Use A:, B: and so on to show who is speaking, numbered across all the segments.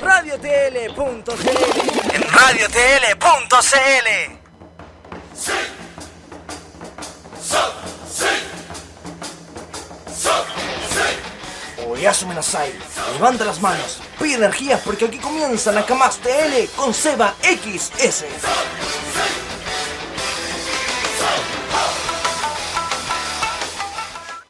A: radiotl.cl.
B: En radiotl.cl.
A: Oyasu Menasai, levanta las manos, pide energías porque aquí comienza Nakamas TL con Seba XS.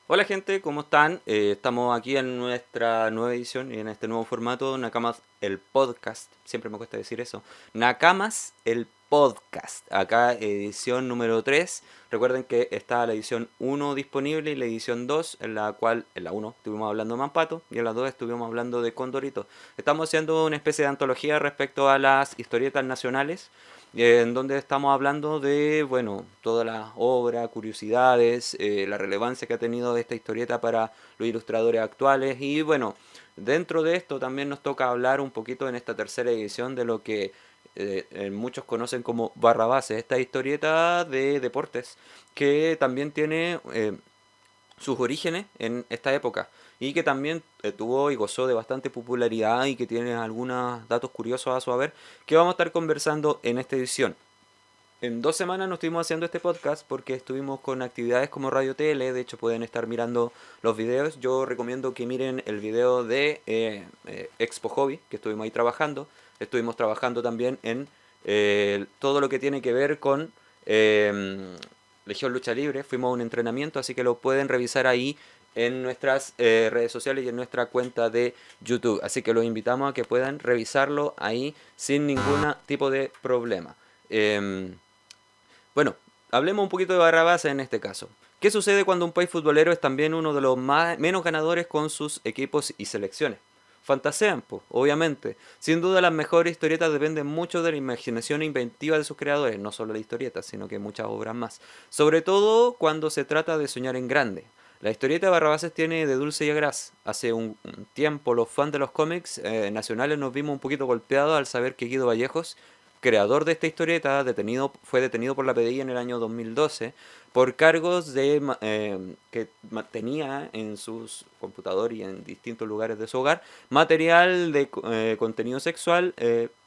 C: Hola gente, ¿cómo están? Estamos aquí en nuestra nueva edición y en este nuevo formato, Nakamas el Podcast. Siempre me cuesta decir eso. Nakamas el Podcast. Acá edición número 3. Recuerden que está la edición 1 disponible y la edición 2, en la cual en la 1 estuvimos hablando de Mampato y en la 2 estuvimos hablando de Condorito. Estamos haciendo una especie de antología respecto a las historietas nacionales, en donde estamos hablando de, bueno, toda la obra, curiosidades, la relevancia que ha tenido esta historieta para los ilustradores actuales y, bueno, dentro de esto también nos toca hablar un poquito en esta tercera edición de lo que muchos conocen como Barrabases, esta historieta de deportes que también tiene sus orígenes en esta época y que también tuvo y gozó de bastante popularidad y que tiene algunos datos curiosos a su haber que vamos a estar conversando en esta edición. En 2 semanas no estuvimos haciendo este podcast porque estuvimos con actividades como Radio Tele. De hecho pueden estar mirando los videos. Yo recomiendo que miren el video de Expo Hobby, que estuvimos ahí trabajando. Estuvimos trabajando también en todo lo que tiene que ver con Legión Lucha Libre. Fuimos a un entrenamiento, así que lo pueden revisar ahí en nuestras redes sociales y en nuestra cuenta de YouTube. Así que los invitamos a que puedan revisarlo ahí sin ningún tipo de problema. Bueno, hablemos un poquito de Barrabases en este caso. ¿Qué sucede cuando un país futbolero es también uno de los menos ganadores con sus equipos y selecciones? Fantasean, pues, obviamente. Sin duda las mejores historietas dependen mucho de la imaginación inventiva de sus creadores, no solo la historieta, sino que muchas obras más. Sobre todo cuando se trata de soñar en grande. La historieta de Barrabases tiene de dulce y a gras. Hace un tiempo los fans de los cómics nacionales nos vimos un poquito golpeados al saber que Guido Vallejos, creador de esta historieta, fue detenido por la PDI en el año 2012 por cargos que tenía en sus computadores y en distintos lugares de su hogar material de contenido sexual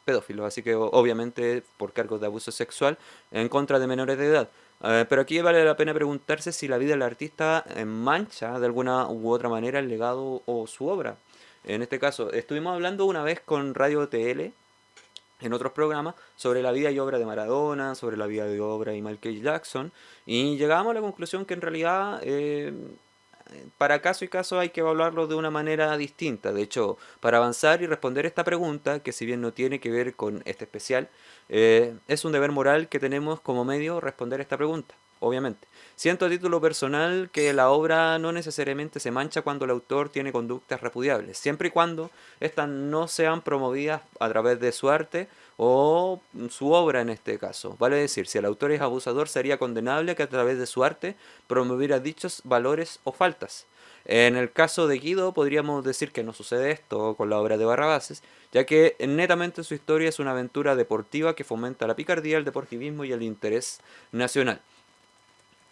C: pedófilo, así que obviamente por cargos de abuso sexual en contra de menores de edad. Pero aquí vale la pena preguntarse si la vida del artista mancha de alguna u otra manera el legado o su obra. En este caso, estuvimos hablando una vez con Radio TL en otros programas sobre la vida y obra de Maradona, sobre la vida y obra de Michael Jackson, y llegábamos a la conclusión que en realidad para caso y caso hay que evaluarlo de una manera distinta. De hecho, para avanzar y responder esta pregunta, que si bien no tiene que ver con este especial, es un deber moral que tenemos como medio responder esta pregunta, obviamente. Siento a título personal que la obra no necesariamente se mancha cuando el autor tiene conductas repudiables, siempre y cuando estas no sean promovidas a través de su arte o su obra en este caso. Vale decir, si el autor es abusador, sería condenable que a través de su arte promoviera dichos valores o faltas. En el caso de Guido podríamos decir que no sucede esto con la obra de Barrabases, ya que netamente su historia es una aventura deportiva que fomenta la picardía, el deportivismo y el interés nacional.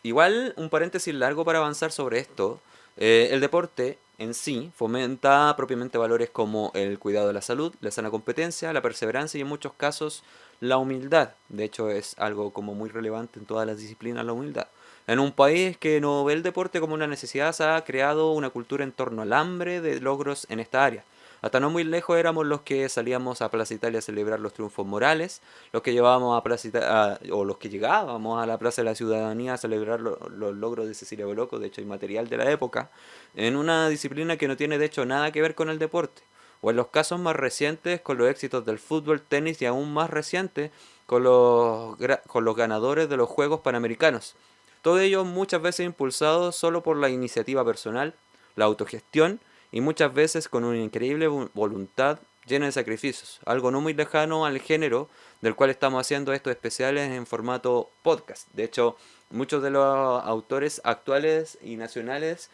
C: Igual, un paréntesis largo para avanzar sobre esto. El deporte en sí fomenta propiamente valores como el cuidado de la salud, la sana competencia, la perseverancia y en muchos casos la humildad. De hecho es algo como muy relevante en todas las disciplinas, la humildad. En un país que no ve el deporte como una necesidad, se ha creado una cultura en torno al hambre de logros en esta área. Hasta no muy lejos éramos los que salíamos a Plaza Italia a celebrar los triunfos morales, los que llevábamos a Plaza Italia, o los que llegábamos a la Plaza de la Ciudadanía a celebrar los logros de Cecilia Boloco, de hecho hay material de la época, en una disciplina que no tiene de hecho nada que ver con el deporte. O en los casos más recientes con los éxitos del fútbol, tenis y aún más recientes con los ganadores de los Juegos Panamericanos. Todo ello muchas veces impulsado solo por la iniciativa personal, la autogestión y muchas veces con una increíble voluntad llena de sacrificios, algo no muy lejano al género del cual estamos haciendo estos especiales en formato podcast. De hecho, muchos de los autores actuales y nacionales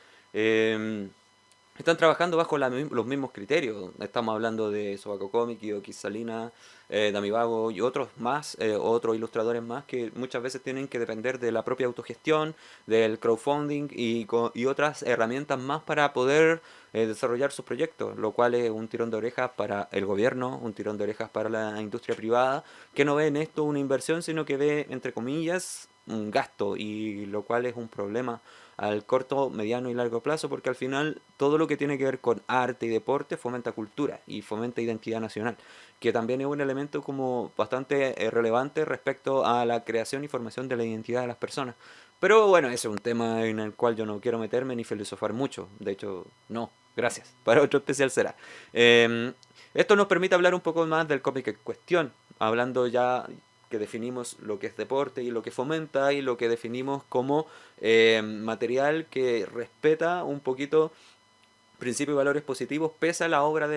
C: están trabajando bajo los mismos criterios. Estamos hablando de Sobaco Comic, Yoki Salina, Dami Vago y otros más, otros ilustradores más que muchas veces tienen que depender de la propia autogestión, del crowdfunding y otras herramientas más para poder desarrollar sus proyectos, lo cual es un tirón de orejas para el gobierno, un tirón de orejas para la industria privada, que no ve en esto una inversión, sino que ve, entre comillas, un gasto, y lo cual es un problema al corto, mediano y largo plazo, porque al final todo lo que tiene que ver con arte y deporte fomenta cultura y fomenta identidad nacional, que también es un elemento como bastante relevante respecto a la creación y formación de la identidad de las personas. Pero bueno, ese es un tema en el cual yo no quiero meterme ni filosofar mucho. De hecho, no, gracias. Para otro especial será. Esto nos permite hablar un poco más del cómic en cuestión, hablando ya que definimos lo que es deporte y lo que fomenta y lo que definimos como material que respeta un poquito principios y valores positivos pese a la obra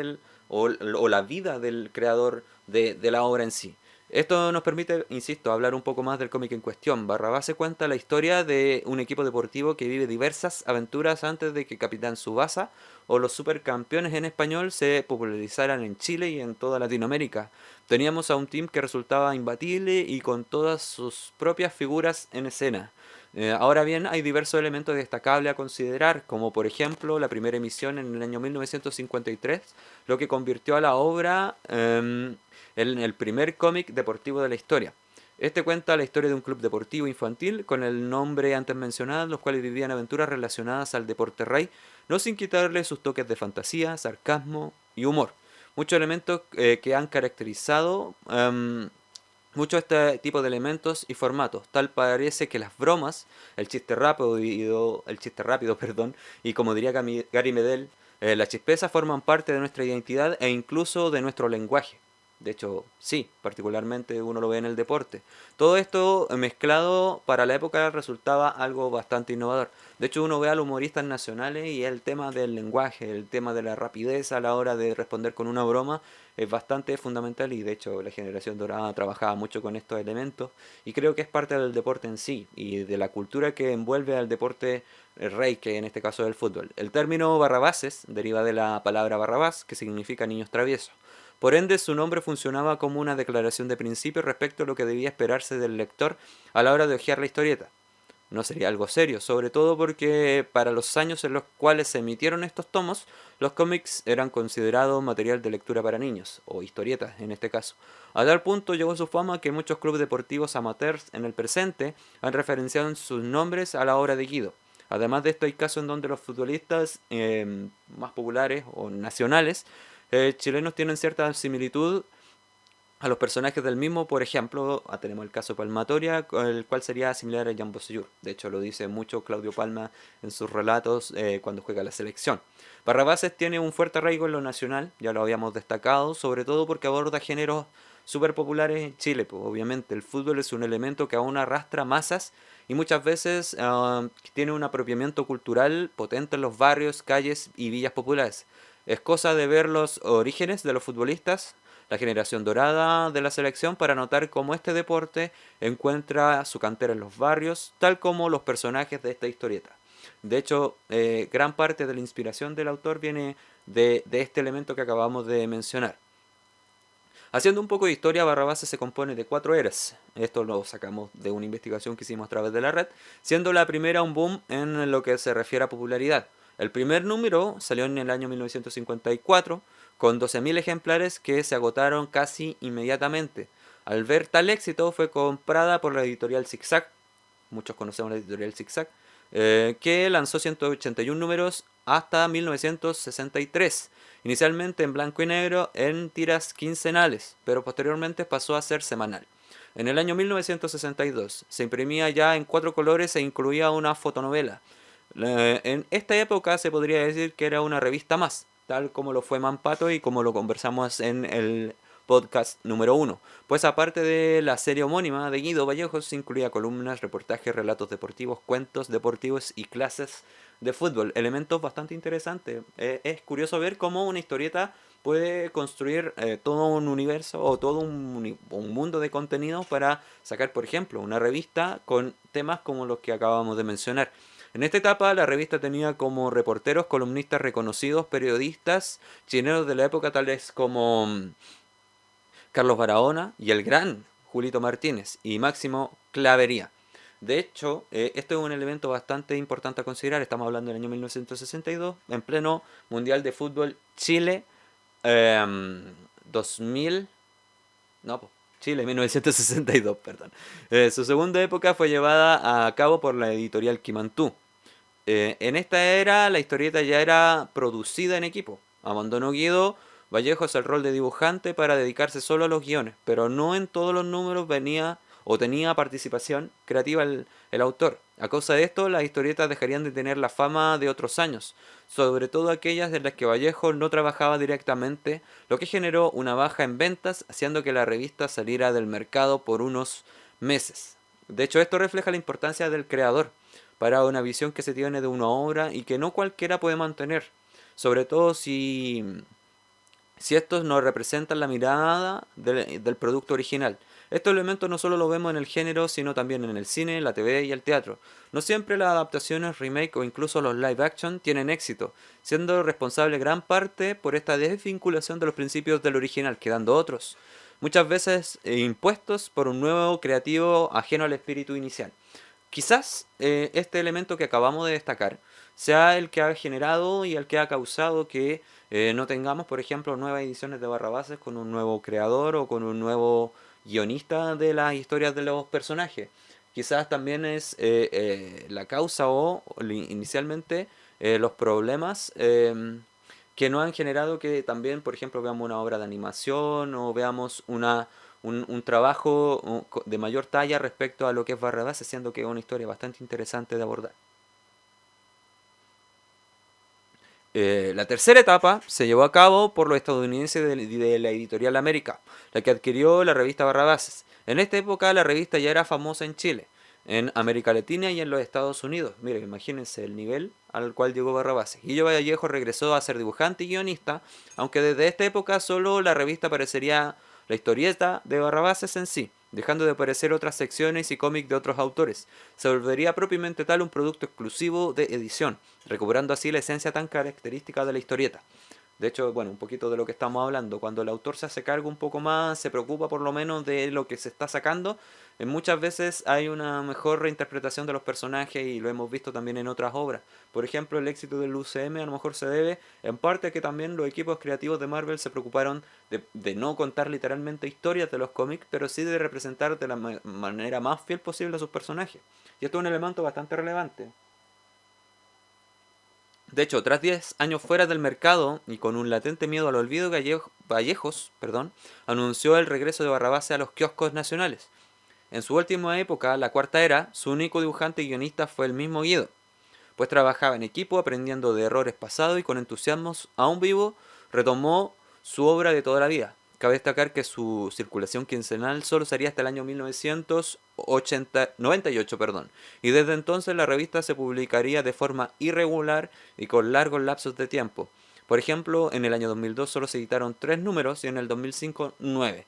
C: o la vida del creador de la obra en sí. Esto nos permite, insisto, hablar un poco más del cómic en cuestión. Barrabás se cuenta la historia de un equipo deportivo que vive diversas aventuras antes de que Capitán Tsubasa o los supercampeones en español se popularizaran en Chile y en toda Latinoamérica. Teníamos a un team que resultaba imbatible y con todas sus propias figuras en escena. Ahora bien, hay diversos elementos destacables a considerar, como por ejemplo la primera emisión en el año 1953, lo que convirtió a la obra en el primer cómic deportivo de la historia. Este cuenta la historia de un club deportivo infantil con el nombre antes mencionado, los cuales vivían aventuras relacionadas al deporte rey, no sin quitarle sus toques de fantasía, sarcasmo y humor. Muchos elementos que han caracterizado mucho este tipo de elementos y formatos. Tal parece que las bromas, el chiste rápido, perdón, y como diría Gary Medel, la chispeza forman parte de nuestra identidad e incluso de nuestro lenguaje. De hecho, sí, particularmente uno lo ve en el deporte. Todo esto mezclado para la época resultaba algo bastante innovador. De hecho, uno ve a los humoristas nacionales y el tema del lenguaje, el tema de la rapidez a la hora de responder con una broma es bastante fundamental, y de hecho la generación dorada trabajaba mucho con estos elementos y creo que es parte del deporte en sí y de la cultura que envuelve al deporte rey, que en este caso es el fútbol. El término barrabases deriva de la palabra barrabás, que significa niños traviesos. Por ende, su nombre funcionaba como una declaración de principio respecto a lo que debía esperarse del lector a la hora de hojear la historieta. No sería algo serio, sobre todo porque para los años en los cuales se emitieron estos tomos, los cómics eran considerados material de lectura para niños, o historietas en este caso. A tal punto llegó su fama que muchos clubes deportivos amateurs en el presente han referenciado en sus nombres a la obra de Guido. Además de esto, hay casos en donde los futbolistas más populares o nacionales chilenos tienen cierta similitud a los personajes del mismo. Por ejemplo, tenemos el caso Palmatoria, el cual sería similar a Jan Bosellur. De hecho, lo dice mucho Claudio Palma en sus relatos cuando juega la selección. Barrabases tiene un fuerte arraigo en lo nacional, ya lo habíamos destacado, sobre todo porque aborda géneros súper populares en Chile. Pues, obviamente, el fútbol es un elemento que aún arrastra masas y muchas veces tiene un apropiamiento cultural potente en los barrios, calles y villas populares. Es cosa de ver los orígenes de los futbolistas, la generación dorada de la selección, para notar cómo este deporte encuentra su cantera en los barrios, tal como los personajes de esta historieta. De hecho, gran parte de la inspiración del autor viene de este elemento que acabamos de mencionar. Haciendo un poco de historia, Barrabases se compone de 4 eras. Esto lo sacamos de una investigación que hicimos a través de la red, siendo la primera un boom en lo que se refiere a popularidad. El primer número salió en el año 1954, con 12.000 ejemplares que se agotaron casi inmediatamente. Al ver tal éxito, fue comprada por la editorial Zigzag, muchos conocemos la editorial Zigzag, que lanzó 181 números hasta 1963, inicialmente en blanco y negro en tiras quincenales, pero posteriormente pasó a ser semanal. En el año 1962 se imprimía ya en 4 colores e incluía una fotonovela. En esta época se podría decir que era una revista más, tal como lo fue Mampato y como lo conversamos en el podcast número 1. Pues aparte de la serie homónima de Guido Vallejos, incluía columnas, reportajes, relatos deportivos, cuentos deportivos y clases de fútbol. Elementos bastante interesantes. Es curioso ver cómo una historieta puede construir todo un universo o todo un mundo de contenido para sacar, por ejemplo, una revista con temas como los que acabamos de mencionar. En esta etapa la revista tenía como reporteros, columnistas reconocidos, periodistas chilenos de la época tales como Carlos Barahona y el gran Julito Martínez y Máximo Clavería. De hecho, esto es un elemento bastante importante a considerar. Estamos hablando del año 1962, en pleno Mundial de Fútbol Chile 2000. No, po, Chile 1962, perdón. Su segunda época fue llevada a cabo por la editorial Quimantú. En esta era, la historieta ya era producida en equipo. Abandonó Guido Vallejos el rol de dibujante para dedicarse solo a los guiones, pero no en todos los números venía o tenía participación creativa el autor. A causa de esto, las historietas dejarían de tener la fama de otros años, sobre todo aquellas en las que Vallejo no trabajaba directamente, lo que generó una baja en ventas, haciendo que la revista saliera del mercado por unos meses. De hecho, esto refleja la importancia del creador para una visión que se tiene de una obra y que no cualquiera puede mantener, sobre todo si estos no representan la mirada del producto original. Estos elementos no solo lo vemos en el género, sino también en el cine, la TV y el teatro. No siempre las adaptaciones, remake o incluso los live action tienen éxito, siendo responsable gran parte por esta desvinculación de los principios del original, quedando otros, muchas veces impuestos por un nuevo creativo ajeno al espíritu inicial. Quizás este elemento que acabamos de destacar sea el que ha generado y el que ha causado que no tengamos, por ejemplo, nuevas ediciones de Barrabases con un nuevo creador o con un nuevo guionista de las historias de los personajes. Quizás también es la causa o inicialmente los problemas que nos han generado que también, por ejemplo, veamos una obra de animación o veamos un trabajo de mayor talla respecto a lo que es Barrabases, siendo que es una historia bastante interesante de abordar. La tercera etapa se llevó a cabo por los estadounidenses de la editorial América, la que adquirió la revista Barrabases. En esta época la revista ya era famosa en Chile, en América Latina y en los Estados Unidos. Miren, imagínense el nivel al cual llegó Barrabases. Guillo Vallejo regresó a ser dibujante y guionista, aunque desde esta época solo la revista aparecería la historieta de Barrabases en sí, dejando de aparecer otras secciones y cómics de otros autores. Se volvería propiamente tal un producto exclusivo de edición, recuperando así la esencia tan característica de la historieta. De hecho, bueno, un poquito de lo que estamos hablando, cuando el autor se hace cargo un poco más, se preocupa por lo menos de lo que se está sacando, muchas veces hay una mejor reinterpretación de los personajes y lo hemos visto también en otras obras. Por ejemplo, el éxito del UCM a lo mejor se debe en parte a que también los equipos creativos de Marvel se preocuparon de no contar literalmente historias de los cómics, pero sí de representar de la manera más fiel posible a sus personajes. Y esto es un elemento bastante relevante. De hecho, tras 10 años fuera del mercado y con un latente miedo al olvido, Vallejos anunció el regreso de Barrabases a los kioscos nacionales. En su última época, la cuarta era, su único dibujante y guionista fue el mismo Guido, pues trabajaba en equipo aprendiendo de errores pasados y con entusiasmo aún vivo retomó su obra de toda la vida. Cabe destacar que su circulación quincenal solo sería hasta el año 1998, y desde entonces la revista se publicaría de forma irregular y con largos lapsos de tiempo. Por ejemplo, en el año 2002 solo se editaron 3 números y en el 2005 9,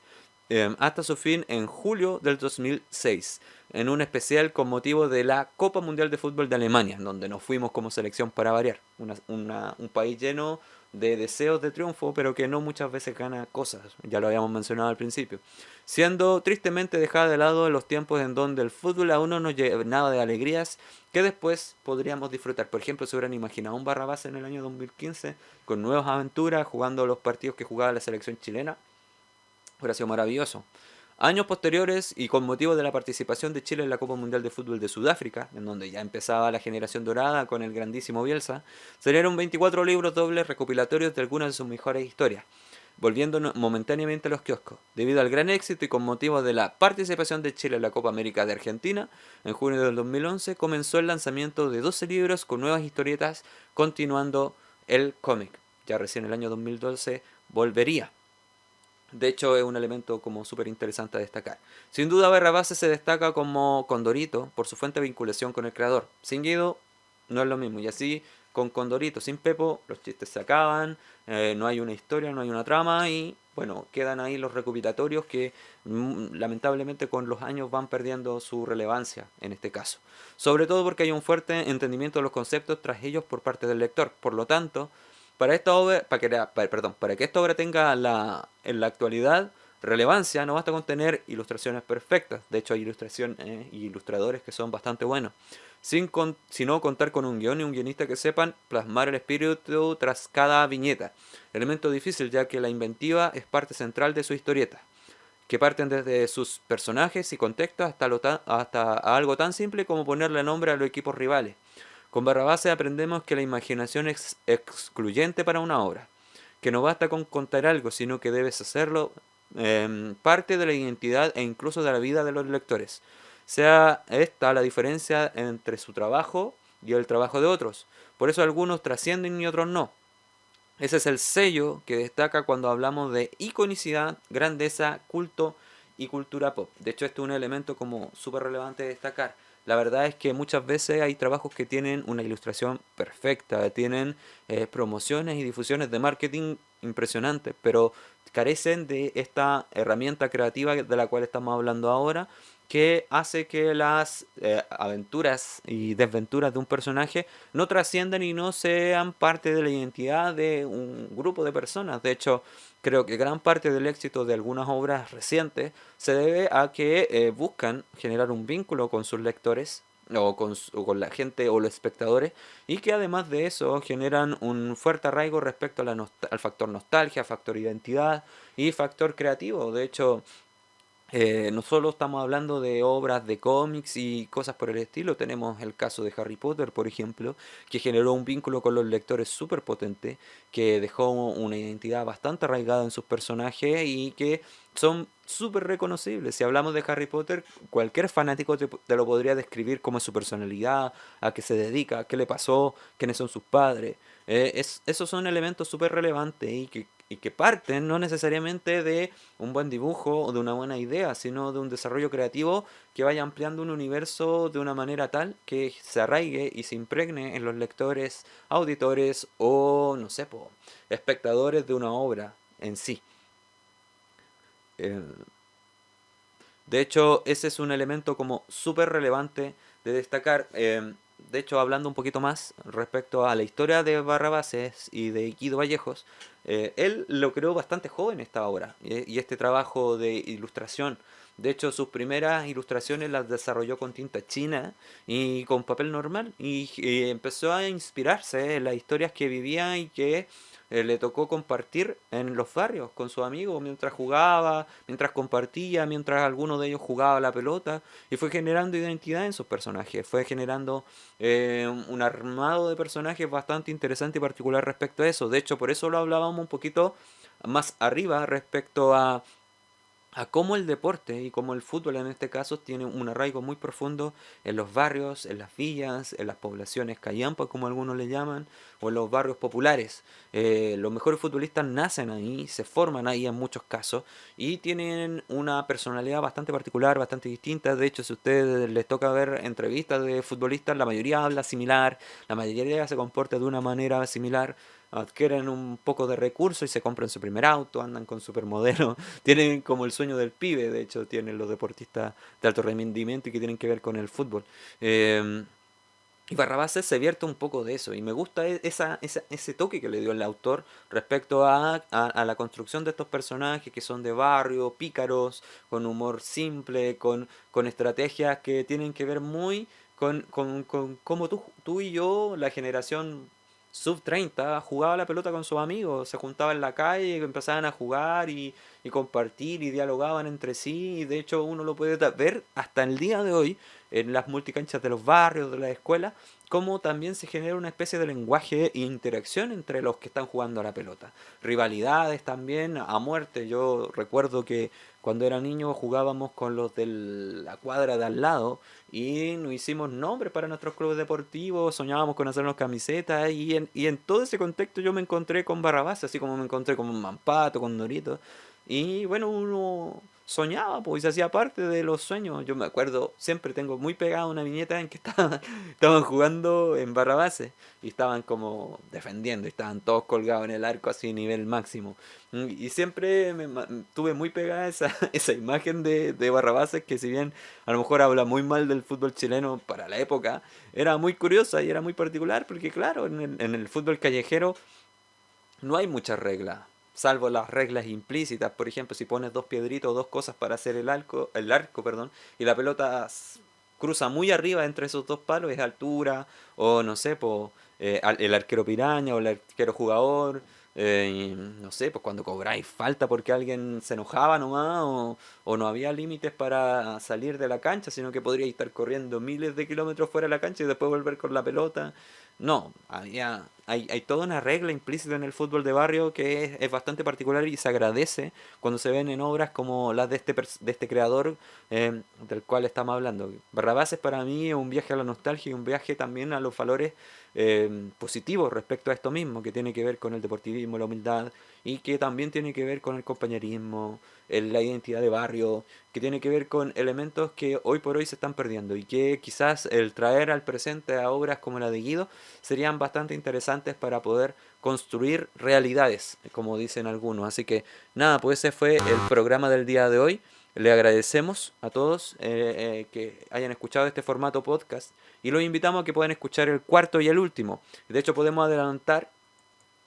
C: hasta su fin en julio del 2006, en un especial con motivo de la Copa Mundial de Fútbol de Alemania, donde nos fuimos como selección para variar, un país lleno de deseos de triunfo, pero que no muchas veces gana cosas, ya lo habíamos mencionado al principio, siendo tristemente dejada de lado en los tiempos en donde el fútbol aún no nos llenaba de alegrías que después podríamos disfrutar. Por ejemplo, se hubieran imaginado un Barrabás en el año 2015 con nuevas aventuras, jugando los partidos que jugaba la selección chilena, hubiera sido maravilloso. Años posteriores y con motivo de la participación de Chile en la Copa Mundial de Fútbol de Sudáfrica, en donde ya empezaba la generación dorada con el grandísimo Bielsa, salieron 24 libros dobles recopilatorios de algunas de sus mejores historias, volviendo momentáneamente a los kioscos. Debido al gran éxito y con motivo de la participación de Chile en la Copa América de Argentina, en junio del 2011 comenzó el lanzamiento de 12 libros con nuevas historietas, continuando el cómic. Ya recién en el año 2012 volvería. De hecho, es un elemento como súper interesante a destacar. Sin duda, Barrabases se destaca como Condorito por su fuente de vinculación con el creador. Sin Guido no es lo mismo. Y así, con Condorito, sin Pepo, los chistes se acaban, no hay una historia, no hay una trama y bueno, quedan ahí los recopilatorios que lamentablemente con los años van perdiendo su relevancia en este caso. Sobre todo porque hay un fuerte entendimiento de los conceptos tras ellos por parte del lector. Por lo tanto, para que esta obra tenga en la actualidad relevancia, no basta con tener ilustraciones perfectas. De hecho, hay ilustraciones y ilustradores que son bastante buenos. Sino contar con un guión y un guionista que sepan plasmar el espíritu tras cada viñeta. Elemento difícil, ya que la inventiva es parte central de su historieta, que parten desde sus personajes y contextos hasta algo tan simple como ponerle nombre a los equipos rivales. Con Barrabás aprendemos que la imaginación es excluyente para una obra, que no basta con contar algo, sino que debes hacerlo parte de la identidad e incluso de la vida de los lectores. Sea esta la diferencia entre su trabajo y el trabajo de otros. Por eso algunos trascienden y otros no. Ese es el sello que destaca cuando hablamos de iconicidad, grandeza, culto y cultura pop. De hecho, este es un elemento como súper relevante de destacar. La verdad es que muchas veces hay trabajos que tienen una ilustración perfecta, tienen promociones y difusiones de marketing impresionantes, pero carecen de esta herramienta creativa de la cual estamos hablando ahora, que hace que las aventuras y desventuras de un personaje no trasciendan y no sean parte de la identidad de un grupo de personas. De hecho, creo que gran parte del éxito de algunas obras recientes se debe a que buscan generar un vínculo con sus lectores o con la gente o los espectadores, y que además de eso generan un fuerte arraigo respecto a al factor nostalgia, factor identidad y factor creativo. De hecho, no solo estamos hablando de obras de cómics y cosas por el estilo, tenemos el caso de Harry Potter, por ejemplo, que generó un vínculo con los lectores súper potente, que dejó una identidad bastante arraigada en sus personajes y que son súper reconocibles. Si hablamos de Harry Potter, cualquier fanático te lo podría describir como su personalidad, a qué se dedica, qué le pasó, quiénes son sus padres. Esos son elementos súper relevantes y que parten no necesariamente de un buen dibujo o de una buena idea, sino de un desarrollo creativo que vaya ampliando un universo de una manera tal que se arraigue y se impregne en los lectores, auditores o, no sé, espectadores de una obra en sí. Eh, de hecho, ese es un elemento como súper relevante de destacar. De hecho, hablando un poquito más respecto a la historia de Barrabases y de Guido Vallejos, él lo creó bastante joven esta obra y este trabajo de ilustración. De hecho, sus primeras ilustraciones las desarrolló con tinta china y con papel normal y empezó a inspirarse en las historias que vivía y que le tocó compartir en los barrios con sus amigos mientras jugaba, mientras compartía, mientras alguno de ellos jugaba a la pelota, y fue generando identidad en sus personajes, fue generando un armado de personajes bastante interesante y particular respecto a eso. De hecho, por eso lo hablábamos un poquito más arriba respecto a cómo el deporte y cómo el fútbol en este caso tiene un arraigo muy profundo en los barrios, en las villas, en las poblaciones callampas como algunos le llaman, o en los barrios populares. Los mejores futbolistas nacen ahí, se forman ahí en muchos casos y tienen una personalidad bastante particular, bastante distinta. De hecho, si a ustedes les toca ver entrevistas de futbolistas, la mayoría habla similar, la mayoría se comporta de una manera similar, adquieren un poco de recursos y se compran su primer auto, andan con supermodelos, tienen como el sueño del pibe, de hecho tienen los deportistas de alto rendimiento y que tienen que ver con el fútbol. Y Barrabases se vierte un poco de eso y me gusta ese toque que le dio el autor respecto a la construcción de estos personajes que son de barrio, pícaros, con humor simple, con estrategias que tienen que ver muy con cómo tú y yo, la generación sub 30 jugaba la pelota con sus amigos, se juntaban en la calle, empezaban a jugar y compartir y dialogaban entre sí, y de hecho uno lo puede ver hasta el día de hoy en las multicanchas de los barrios, de las escuelas, cómo también se genera una especie de lenguaje e interacción entre los que están jugando a la pelota. Rivalidades también a muerte. Yo recuerdo que cuando era niño jugábamos con los de la cuadra de al lado y nos hicimos nombres para nuestros clubes deportivos, soñábamos con hacernos camisetas y en todo ese contexto yo me encontré con Barrabás, así como me encontré con Mampato, con Dorito. Y bueno, uno soñaba, pues, y se hacía parte de los sueños. Yo me acuerdo, siempre tengo muy pegada una viñeta en que estaban jugando en Barrabases y estaban como defendiendo, y estaban todos colgados en el arco así nivel máximo. Y siempre tuve muy pegada esa imagen de Barrabases, que si bien a lo mejor habla muy mal del fútbol chileno para la época, era muy curiosa y era muy particular, porque claro, en el fútbol callejero no hay muchas reglas, salvo las reglas implícitas. Por ejemplo, si pones dos piedritos o dos cosas para hacer el arco, perdón, y la pelota cruza muy arriba entre esos dos palos, es altura, o no sé, el arquero piraña o el arquero jugador, y no sé, pues cuando cobráis falta porque alguien se enojaba nomás, o no había límites para salir de la cancha, sino que podríais estar corriendo miles de kilómetros fuera de la cancha y después volver con la pelota. No, hay toda una regla implícita en el fútbol de barrio que es bastante particular y se agradece cuando se ven en obras como las de este creador, del cual estamos hablando. Barrabases para mí es un viaje a la nostalgia y un viaje también a los valores positivos respecto a esto mismo, que tiene que ver con el deportivismo, la humildad, y que también tiene que ver con el compañerismo, la identidad de barrio, que tiene que ver con elementos que hoy por hoy se están perdiendo y que quizás el traer al presente a obras como la de Guido serían bastante interesantes para poder construir realidades, como dicen algunos. Así que nada, pues ese fue el programa del día de hoy. Le agradecemos a todos que hayan escuchado este formato podcast y los invitamos a que puedan escuchar el cuarto y el último. De hecho, podemos adelantar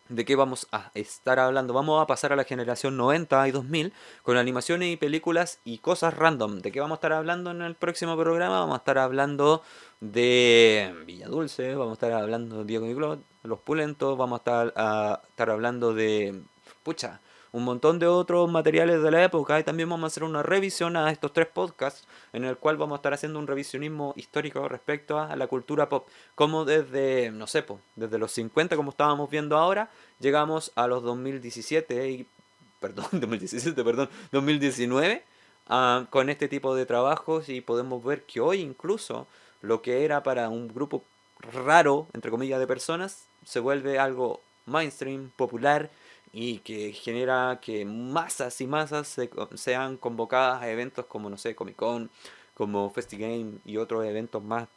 C: de qué vamos a estar hablando. Vamos a pasar a la generación 90 y 2000 con animaciones y películas y cosas random. ¿De qué vamos a estar hablando en el próximo programa? Vamos a estar hablando de Villa Dulce, vamos a estar hablando de Diego y Glot, Los Pulentos, vamos a estar hablando de un montón de otros materiales de la época, y también vamos a hacer una revisión a estos 3 podcasts en el cual vamos a estar haciendo un revisionismo histórico respecto a la cultura pop, como desde, no sé, desde los 50, como estábamos viendo ahora, llegamos a los 2019, con este tipo de trabajos, y podemos ver que hoy incluso lo que era para un grupo raro, entre comillas, de personas, se vuelve algo mainstream, popular, y que genera que masas y masas sean convocadas a eventos como, no sé, Comic Con, como FestiGame y otros eventos más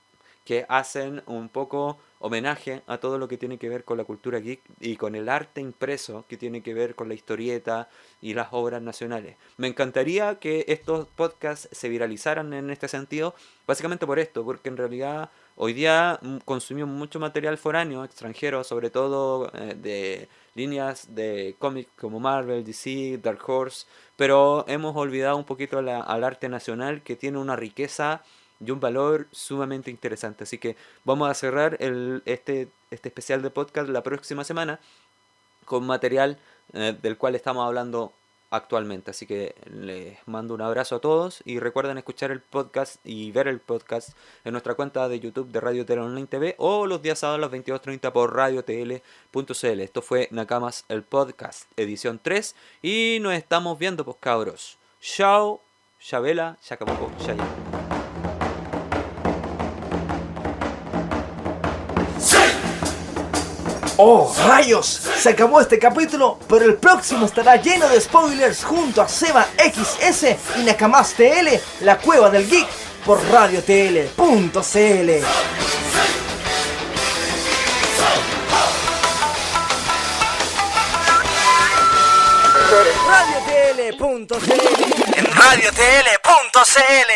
C: que hacen un poco homenaje a todo lo que tiene que ver con la cultura geek y con el arte impreso, que tiene que ver con la historieta y las obras nacionales. Me encantaría que estos podcasts se viralizaran en este sentido, básicamente por esto, porque en realidad hoy día consumimos mucho material foráneo, extranjero, sobre todo de líneas de cómics como Marvel, DC, Dark Horse, pero hemos olvidado un poquito al arte nacional, que tiene una riqueza y un valor sumamente interesante. Así que vamos a cerrar este especial de podcast la próxima semana con material del cual estamos hablando actualmente. Así que les mando un abrazo a todos y recuerden escuchar el podcast y ver el podcast en nuestra cuenta de YouTube de Radio Tele Online TV o los días sábados a las 22:30 por radiotl.cl. Esto fue Nakamas el podcast, edición 3, y nos estamos viendo, pues cabros. Chao, Chabela, Chacabuco, Chaya.
A: ¡Oh, rayos! Se acabó este capítulo, pero el próximo estará lleno de spoilers junto a Seba XS y Nakamas TL, la cueva del geek, por radiotl.cl. radiotl.cl
B: En radiotl.cl.